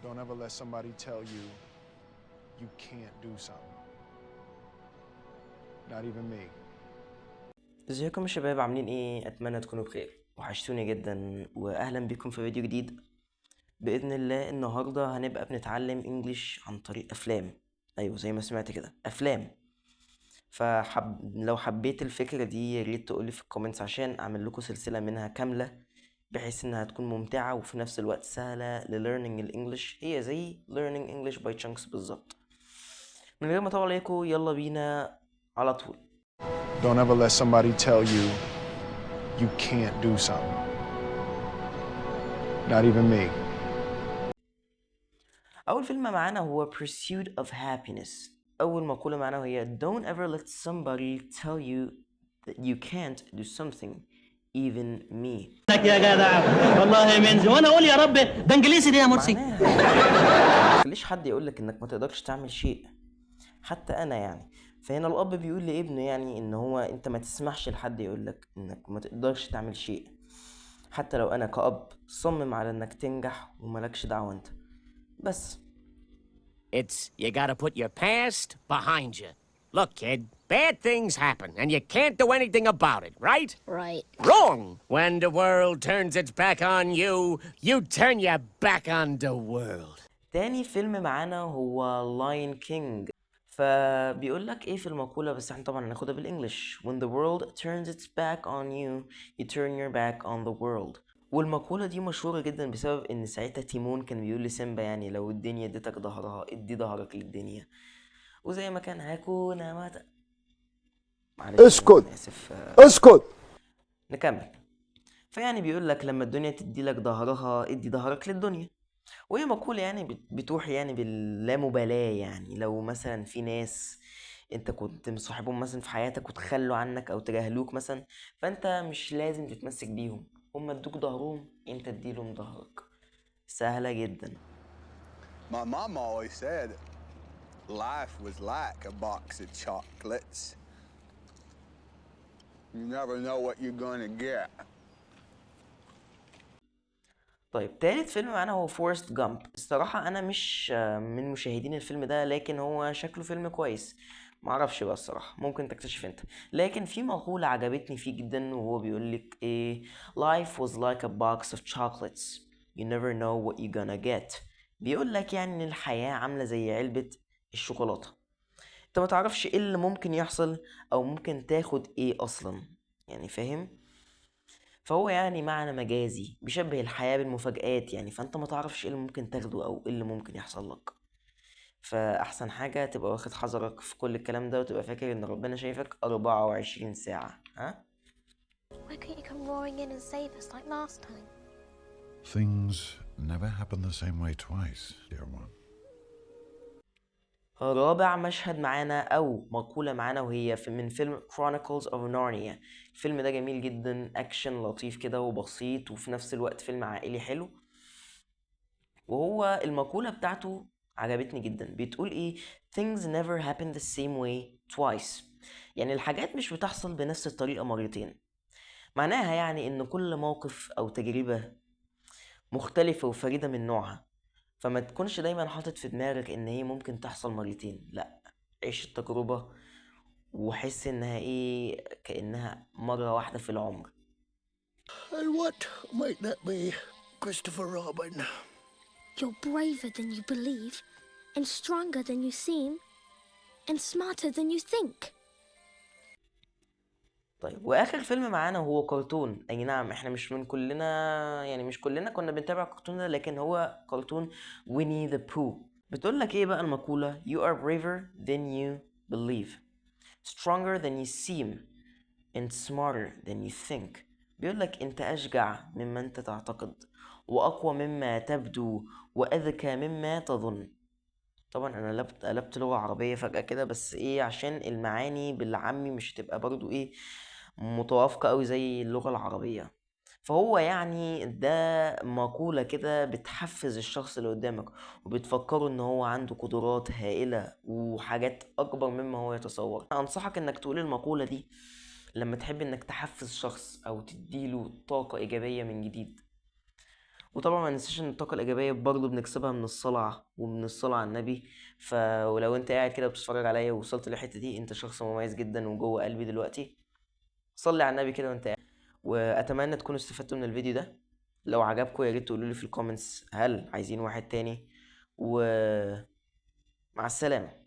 Don't ever let somebody tell you you can't do something. Not even me. ازيكم يا شباب، عاملين ايه؟ اتمنى تكونوا بخير. وحشتوني جدا واهلا بكم في فيديو جديد. باذن الله النهارده هنبقى بنتعلم انجليش عن طريق افلام. ايوه زي ما سمعت كده، افلام. لو حبيت الفكره دي يا ريت تقولي في الكومنتس عشان اعمل لكم سلسله منها كامله، بحيث انها تكون ممتعه وفي نفس الوقت سهله لليرنينج الانجليش. هي زي learning English by chunks بالظبط. من غير ما اطول عليكم يلا بينا على طول. Don't ever let somebody tell you you can't do something. Not even me. أول فيلم معانا هو Pursuit of Happiness. أول مقولة معانا وهي Don't ever let somebody tell you that you can't do something, even me. لك يا جدع والله من زمان اقول يا رب ده انجليزي دي يا مرسي. معناها ما تخليش حد يقولك إنك ما تقدرش تعمل شيء، حتى أنا يعني. فهنا الأب بيقول لابنه يعني إن هو أنت ما تسمحش لحد يقولك إنك ما تقدرش تعمل شيء، حتى لو أنا كأب صمم على إنك تنجح وملكش دعوة أنت بس. It's you gotta put your past behind you. Look, kid, bad things happen, and you can't do anything about it, right? Right. Wrong! When the world turns its back on you, you turn your back on the world. تاني فيلم معانا هو لاين كينج. فبيقول لك ايه في المقولة، بس احنا طبعا هناخدها بالانجلش. When the world turns its back on you, you turn your back on the world. والمقولة دي مشهورة جدا بسبب ان ساعتها تيمون كان بيقول لسيمبا يعني لو الدنيا اديتك ظهرها ادي ظهرك للدنيا، وزي ما كان هاكونا ماتا. اسكت اسف. اسكت. نكمل. فيعني بيقول لك لما الدنيا تدي لك ظهرها ادي ظهرك للدنيا. وهي مقولة يعني بتوحي يعني باللامبالاة. يعني لو مثلا في ناس انت كنت مصاحبهم مثلا في حياتك وتخلوا عنك او تجاهلوك مثلا، فانت مش لازم تتمسك بيهم. هم ادوك ظهرهم، انت اديلهم ظهرك. سهلة جدا. My mom always said life was like a box of chocolates. You never know what you're gonna get. طيب تالت فيلم معانا هو فورست جامب. الصراحة أنا مش من مشاهدين الفيلم ده، لكن هو شكله فيلم كويس. معرفش بقى الصراحة، ممكن تكتشف انت. لكن في مقولة عجبتني فيه جدا وهو بيقولك ايه: Life was like a box of chocolates. You never know what you're gonna get. بيقولك يعني ان الحياة عاملة زي علبة الشوكولاتة. انت ما تعرفش ايه اللي ممكن يحصل او ممكن تاخد ايه اصلا، يعني فاهم؟ فهو يعني معنى مجازي بيشبه الحياة بالمفاجآت يعني، فانت ما تعرفش ايه اللي ممكن تاخده او ايه اللي ممكن يحصل لك. فاحسن حاجة تبقى واخد حذرك في كل الكلام ده وتبقى فاكر ان ربنا شايفك 24 ساعة. ها؟ Why can't you come roaring in and save us like last time? Things never happen the same way twice, dear one. رابع مشهد معانا او مقولة معانا وهي من فيلم Chronicles of Narnia. الفيلم ده جميل جدا، اكشن لطيف كده وبسيط وفي نفس الوقت فيلم عائلي حلو. وهو المقولة بتاعته عجبتني جدا. بتقول ايه: things never happen the same way twice. يعني الحاجات مش بتحصل بنفس الطريقة مرتين. معناها يعني ان كل موقف او تجربة مختلفة وفريدة من نوعها، فما تكونش دايما حاطط في دماغك ان هي ممكن تحصل مرتين. لا، عيش التجربة وحس انها ايه، كأنها مرة واحدة في العمر. And what might that be, Christopher Robin? You're braver than you believe, and stronger than you seem, and smarter than you think. طيب واخر فيلم معانا هو كرتون. اي نعم احنا مش من كلنا، يعني مش كلنا كنا بنتابع الكرتون ده، لكن هو كرتون ويني ذا بو. بتقول لك ايه بقى المقولة: You are braver than you believe, stronger than you seem, and smarter than you think. بيقول لك انت اشجع مما انت تعتقد، واقوى مما تبدو، واذكى مما تظن. طبعا انا قلبت لغة عربية فجأة كده، بس ايه عشان المعاني بالعامي مش هتبقى برضو ايه متوافقة قوي زي اللغة العربية. فهو يعني ده مقولة كده بتحفز الشخص اللي قدامك وبتفكره ان هو عنده قدرات هائلة وحاجات اكبر مما هو يتصور. انصحك انك تقول المقولة دي لما تحب انك تحفز شخص او تديله طاقة ايجابية من جديد. وطبعا ما ننساش ان الطاقة الإيجابية برضه بنكسبها من الصلاة ومن الصلاة على النبي. ولو انت قاعد كده بتتفرج عليا ووصلت للحتة دي، انت شخص مميز جدا وجوه قلبي دلوقتي. صلي على النبي كده وانت قاعد. واتمنى تكونوا استفدتوا من الفيديو ده. لو عجبكم يا ريت تقولوا لي في الكومنتس هل عايزين واحد تاني. ومع السلامة.